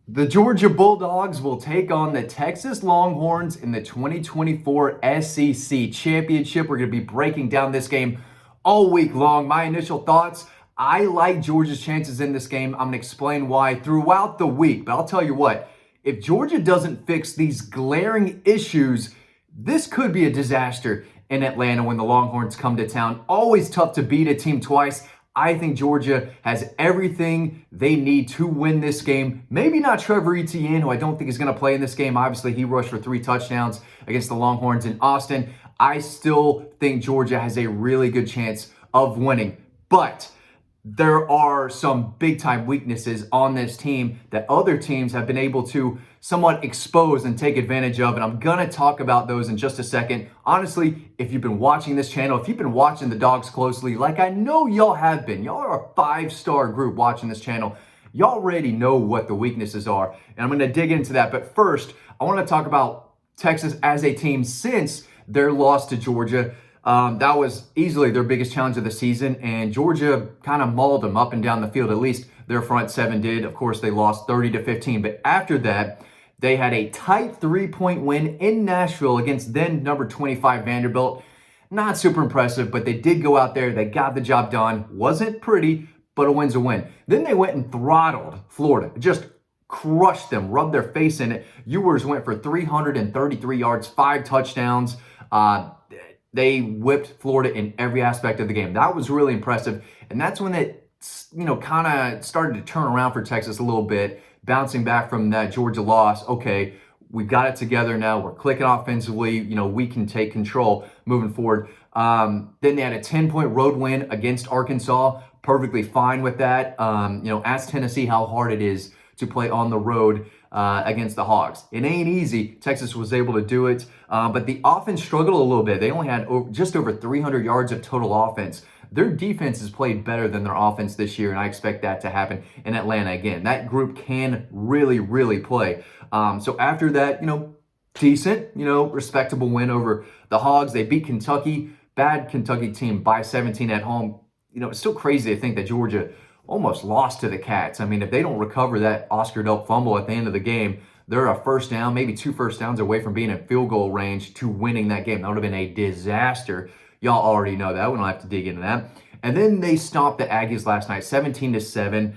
The Georgia Bulldogs will take on the Texas Longhorns in the 2024 SEC Championship. We're going to be breaking down this game all week long. My initial thoughts, I like Georgia's chances in this game. I'm going to explain why throughout the week. But I'll tell you what, if Georgia doesn't fix these glaring issues, this could be a disaster in Atlanta when the Longhorns come to town. Always tough to beat a team twice. I think Georgia has everything they need to win this game. Maybe not Trevor Etienne, who I don't think is going to play in this game. Obviously, he rushed for 3 touchdowns against the Longhorns in Austin. I still think Georgia has a really good chance of winning. But there are some big-time weaknesses on this team that other teams have been able to somewhat expose and take advantage of, and I'm going to talk about those in just a second. Honestly, if you've been watching this channel, if you've been watching the Dogs closely, like I know y'all have been, y'all are a 5-star group watching this channel, y'all already know what the weaknesses are, and I'm going to dig into that. But first, I want to talk about Texas as a team since their loss to Georgia. That was easily their biggest challenge of the season, and Georgia kind of mauled them up and down the field. At least their front seven did. Of course, they lost 30-15, but after that, they had a tight 3-point win in Nashville against then number 25 Vanderbilt. Not super impressive, but they did go out there. They got the job done. Wasn't pretty, but a win's a win. Then they went and throttled Florida. Just crushed them, rubbed their face in it. Ewers went for 333 yards, 5 touchdowns. They whipped Florida in every aspect of the game. That was really impressive. And that's when it, kind of started to turn around for Texas a little bit, bouncing back from that Georgia loss. Okay, we've got it together now. We're clicking offensively. We can take control moving forward. Then they had a 10-point road win against Arkansas. Perfectly fine with that. Ask Tennessee how hard it is to play on the road against the Hogs. It ain't easy. Texas was able to do it, but the offense struggled a little bit. They only had just over 300 yards of total offense. Their defense has played better than their offense this year, and I expect that to happen in Atlanta again. That group can really, really play. So after that, decent, respectable win over the Hogs. They beat Kentucky, bad Kentucky team by 17 at home. It's still crazy to think that Georgia almost lost to the Cats. I mean, if they don't recover that Oscar Delp fumble at the end of the game, they're a first down, maybe 2 first downs away from being in field goal range to winning that game. That would have been a disaster. Y'all already know that. We don't have to dig into that. And then they stomped the Aggies last night, 17-7.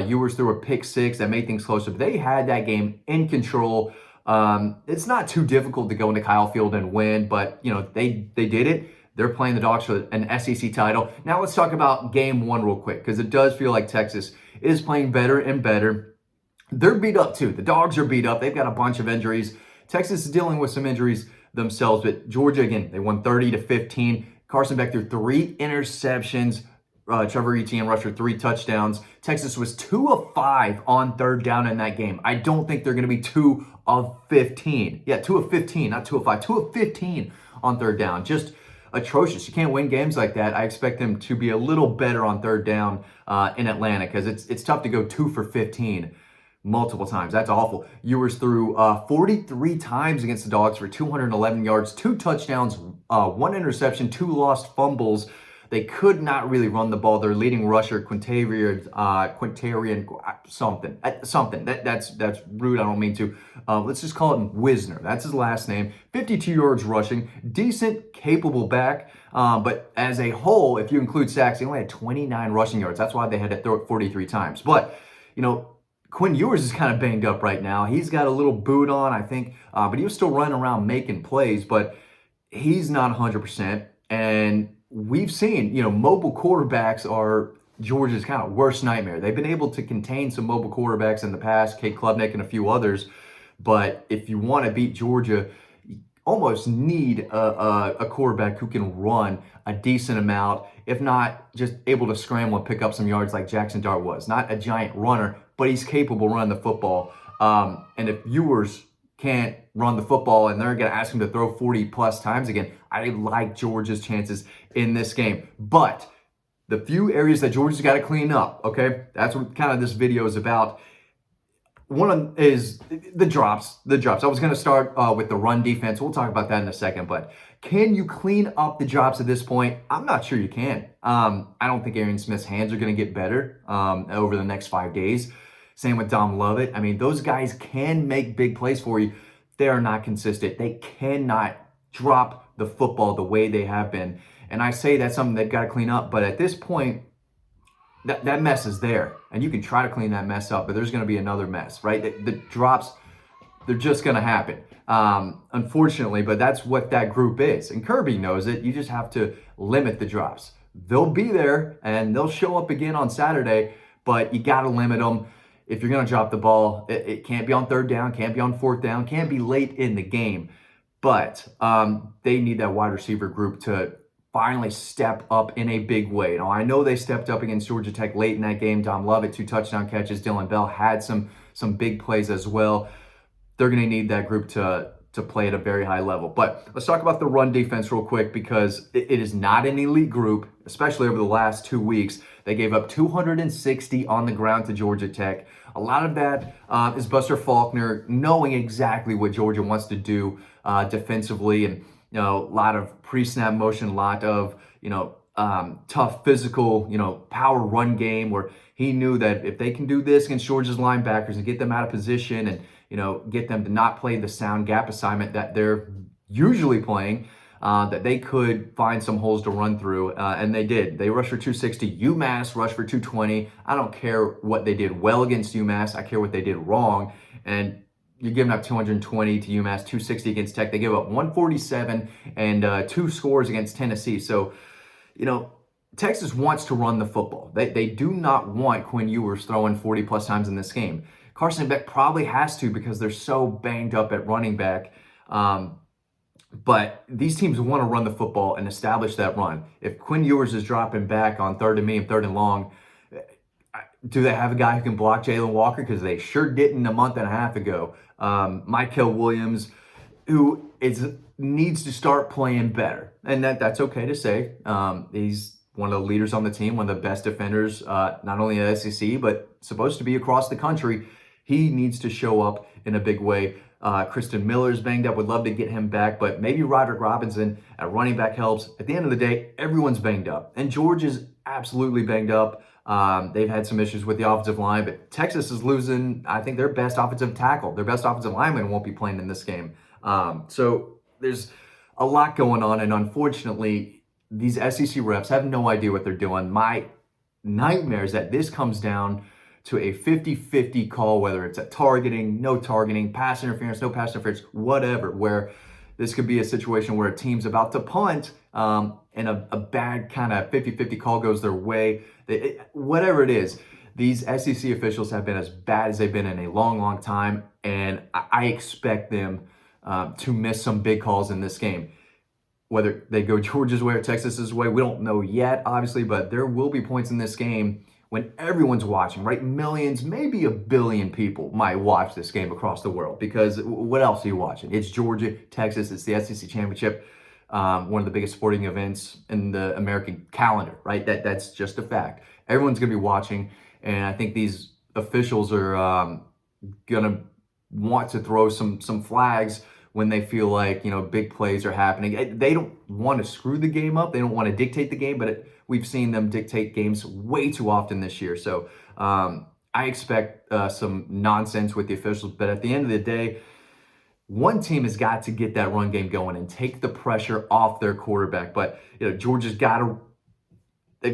Ewers threw a pick 6 that made things closer, but they had that game in control. It's not too difficult to go into Kyle Field and win, but they did it. They're playing the Dogs for an SEC title. Now let's talk about game 1 real quick, because it does feel like Texas is playing better and better. They're beat up too. The Dogs are beat up. They've got a bunch of injuries. Texas is dealing with some injuries themselves, but Georgia, again, they won 30-15. Carson Beck threw 3 interceptions. Trevor Etienne rushed for 3 touchdowns. Texas was 2 of 5 on third down in that game. I don't think they're going to be 2 of 15. Yeah, 2 of 15, not 2 of 5. 2 of 15 on third down. Just atrocious. You can't win games like that. I expect them to be a little better on third down in Atlanta, because it's tough to go 2 for 15 multiple times. That's awful. Ewers threw 43 times against the Dogs for 211 yards, 2 touchdowns, 1 interception, 2 lost fumbles. They could not really run the ball. Their leading rusher, Quintarian something. That's rude. I don't mean to. Let's just call it Wisner. That's his last name. 52 yards rushing. Decent, capable back. But as a whole, if you include sacks, he only had 29 rushing yards. That's why they had to throw it 43 times. But, Quinn Ewers is kind of banged up right now. He's got a little boot on, I think. But he was still running around making plays. But he's not 100%. And we've seen, mobile quarterbacks are Georgia's kind of worst nightmare. They've been able to contain some mobile quarterbacks in the past, Kate Klubnik and a few others. But if you want to beat Georgia, you almost need a quarterback who can run a decent amount, if not just able to scramble and pick up some yards like Jackson Dart was. Not a giant runner, but he's capable running the football. And if Ewers can't run the football and they're going to ask him to throw 40+ times again, I like Georgia's chances in this game. But the few areas that Georgia's got to clean up, okay? That's what kind of this video is about. One is the drops. I was going to start with the run defense. We'll talk about that in a second. But can you clean up the drops at this point? I'm not sure you can. I don't think Aaron Smith's hands are going to get better over the next 5 days. Same with Dom Lovett. I mean, those guys can make big plays for you. They are not consistent. They cannot drop the football the way they have been. And I say that's something they've got to clean up. But at this point, that mess is there. And you can try to clean that mess up, but there's going to be another mess, right? The drops, they're just going to happen, unfortunately. But that's what that group is. And Kirby knows it. You just have to limit the drops. They'll be there, and they'll show up again on Saturday, but you got to limit them. If you're going to drop the ball, it can't be on third down, can't be on fourth down, can't be late in the game. But they need that wide receiver group to finally step up in a big way. Now, I know they stepped up against Georgia Tech late in that game. Dom Lovett, 2 touchdown catches. Dylan Bell had some big plays as well. They're going to need that group to play at a very high level. But let's talk about the run defense real quick, because it is not an elite group, especially over the last 2 weeks. They gave up 260 on the ground to Georgia Tech. A lot of that is Buster Faulkner knowing exactly what Georgia wants to do defensively, and a lot of pre-snap motion, a lot of tough physical, power run game, where he knew that if they can do this against Georgia's linebackers and get them out of position and get them to not play the sound gap assignment that they're usually playing, that they could find some holes to run through, and they did. They rushed for 260. UMass rushed for 220. I don't care what they did well against UMass. I care what they did wrong. And you're giving up 220 to UMass, 260 against Tech. They give up 147 and 2 scores against Tennessee. So, Texas wants to run the football. They do not want Quinn Ewers throwing 40-plus times in this game. Carson Beck probably has to, because they're so banged up at running back. But these teams want to run the football and establish that run. If Quinn Ewers is dropping back on 3rd and medium, 3rd and long, do they have a guy who can block Jalen Walker? Because they sure didn't a month and a half ago. Michael Williams, who needs to start playing better. And that's okay to say. He's one of the leaders on the team, one of the best defenders, not only in the SEC, but supposed to be across the country. He needs to show up in a big way. Kristen Miller's banged up. Would love to get him back, but maybe Roderick Robinson at running back helps. At the end of the day, everyone's banged up. And Georgia's absolutely banged up. They've had some issues with the offensive line, but Texas is losing, I think, their best offensive tackle. Their best offensive lineman won't be playing in this game. So there's a lot going on, and unfortunately, these SEC refs have no idea what they're doing. My nightmare is that this comes down to a 50-50 call, whether it's a targeting, no targeting, pass interference, no pass interference, whatever, where this could be a situation where a team's about to punt, and a bad kind of 50-50 call goes their way. Whatever it is, these SEC officials have been as bad as they've been in a long, long time, and I expect them to miss some big calls in this game. Whether they go Georgia's way or Texas's way, we don't know yet, obviously, but there will be points in this game when everyone's watching, right? Millions, maybe 1 billion people might watch this game across the world, because what else are you watching? It's Georgia, Texas, it's the SEC Championship, one of the biggest sporting events in the American calendar, right? That's just a fact. Everyone's going to be watching, and I think these officials are going to want to throw some flags when they feel like, big plays are happening. They don't want to screw the game up. They don't want to dictate the game, but we've seen them dictate games way too often this year. So I expect some nonsense with the officials, but at the end of the day, one team has got to get that run game going and take the pressure off their quarterback. But Georgia's they've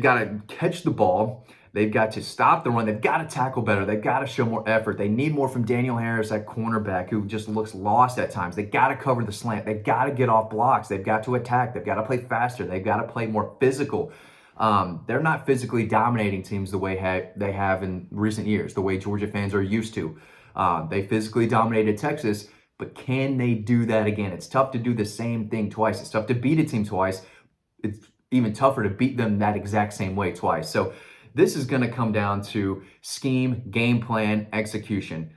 got to catch the ball. They've got to stop the run. They've got to tackle better. They've got to show more effort. They need more from Daniel Harris, that cornerback, who just looks lost at times. They've got to cover the slant. They've got to get off blocks. They've got to attack. They've got to play faster. They've got to play more physical. They're not physically dominating teams the way they have in recent years, the way Georgia fans are used to. They physically dominated Texas, but can they do that again? It's tough to do the same thing twice. It's tough to beat a team twice. It's even tougher to beat them that exact same way twice. So this is going to come down to scheme, game plan, execution.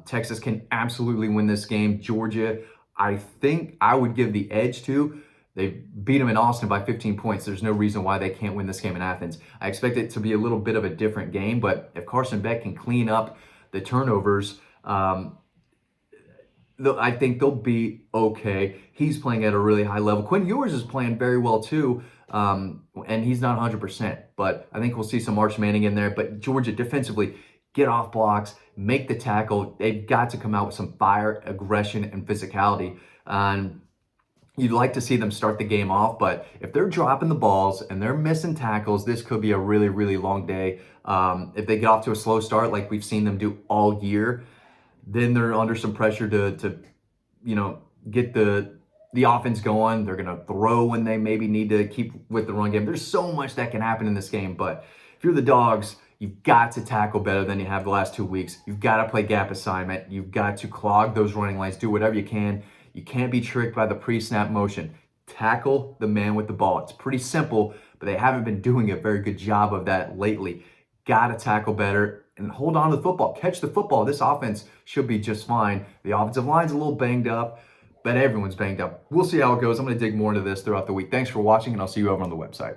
Texas can absolutely win this game. Georgia, I think I would give the edge to. They beat them in Austin by 15 points. There's no reason why they can't win this game in Athens. I expect it to be a little bit of a different game, but if Carson Beck can clean up the turnovers, I think they'll be okay. He's playing at a really high level. Quinn Ewers is playing very well too, and he's not 100%, but I think we'll see some Arch Manning in there. But Georgia defensively, get off blocks, make the tackle. They've got to come out with some fire, aggression, and physicality. And you'd like to see them start the game off, but if they're dropping the balls and they're missing tackles, this could be a really, really long day. If they get off to a slow start, like we've seen them do all year, then they're under some pressure to get the offense going. They're going to throw when they maybe need to keep with the run game. There's so much that can happen in this game, but if you're the Dogs, you've got to tackle better than you have the last 2 weeks. You've got to play gap assignment. You've got to clog those running lanes, do whatever you can. You can't be tricked by the pre-snap motion. Tackle the man with the ball. It's pretty simple, but they haven't been doing a very good job of that lately. Got to tackle better and hold on to the football. Catch the football. This offense should be just fine. The offensive line's a little banged up, but everyone's banged up. We'll see how it goes. I'm going to dig more into this throughout the week. Thanks for watching, and I'll see you over on the website.